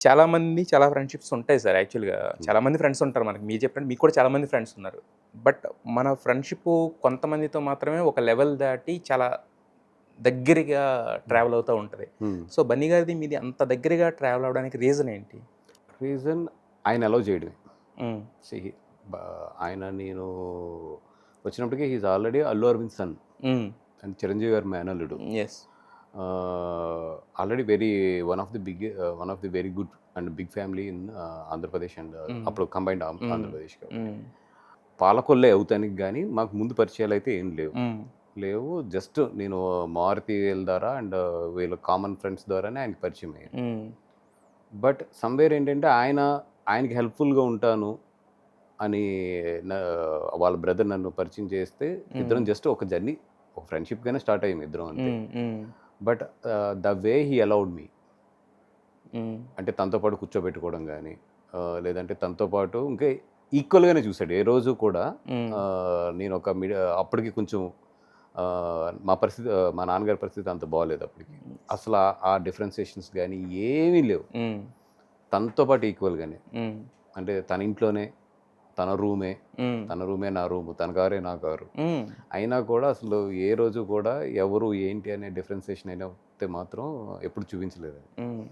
చాలామంది చాలా ఫ్రెండ్‌షిప్స్ ఉంటాయి సార్ యాక్చువల్‌గా. హ్మ్. చాలామంది ఫ్రెండ్స్ ఉంటారు మనకి. మీరు చెప్పినట్టు మీకు కూడా చాలామంది ఫ్రెండ్స్ ఉన్నారు. బట్ మన ఫ్రెండ్‌షిప్పు కొంతమందితో మాత్రమే ఒక లెవెల్ దాటి చాలా దగ్గరగా హ్మ్. ట్రావెల్ అవుతా ఉంటది. హ్మ్. సో, బన్నీ గారిది మీది అంత దగ్గరగా ట్రావెల్ అవ్వడానికి రీజన్ ఏంటి? రీజన్ ఆయన అలౌ చేయడమే. హ్మ్. సీ బా ఆయన నేను వచ్చినప్పటికి he is already Allu Aravind son hmm. And Chiranjeevi గారి మేనల్లుడు. Yes. Already one of the very good and big family in Andhra Pradesh and hmm. అప్పుడు కంబైన్డ్ హ్మ్. ఆంధ్రప్రదేశ్ కాబట్టి. హ్మ్. పాలకొల్లే అవుతానికి గానీ మాకు ముందు పరిచయాలయితే ఏం లేవు. హ్మ్. లేవు. జస్ట్ నేను మారుతి వీళ్ళ ద్వారా అండ్ వీళ్ళ కామన్ ఫ్రెండ్స్ ద్వారానే ఆయనకి పరిచయం అయ్యాను. హ్మ్. బట్ సమ్‌వేర్ ఏంటంటే ఆయనకి హెల్ప్‌ఫుల్‌గా ఉంటాను అని నా వాళ్ళ బ్రదర్ నన్ను పరిచయం చేస్తే హ్మ్. ఇద్దరం జస్ట్ ఒక జర్నీ, ఒక ఫ్రెండ్‌షిప్‌గానే స్టార్ట్ అయ్యాం ఇద్దరం అంతే. Hmm. Hmm. But the way he allowed me hmm. అంటే తనతో పాటు కూర్చోబెట్టుకోవడం గానీ, లేదంటే తనతో పాటు ఇంకా ఈక్వల్‌గానే చూసాడు. ఏ రోజు కూడా హ్మ్. నేను ఒక అప్పటికి కొంచెం మా నాన్నగారి పరిస్థితి అంత బాలేదు అప్పటికి. అసల ఆ డిఫరెన్షియేషన్స్ గానీ ఏమీ లేవు. హ్మ్. తనతో పాటు ఈక్వల్‌గానే. హ్మ్. అంటే తన ఇంట్లోనే, తన రూమే, హ్మ్. తన రూమే నా రూము, తన కారే నా కారు. హ్మ్. అయినా కూడా అసలు ఏ రోజు కూడా ఎవరు ఏంటి అనే డిఫరెన్షియేషన్ అయితే మాత్రం ఎప్పుడు చూపించలేదండి. హ్మ్.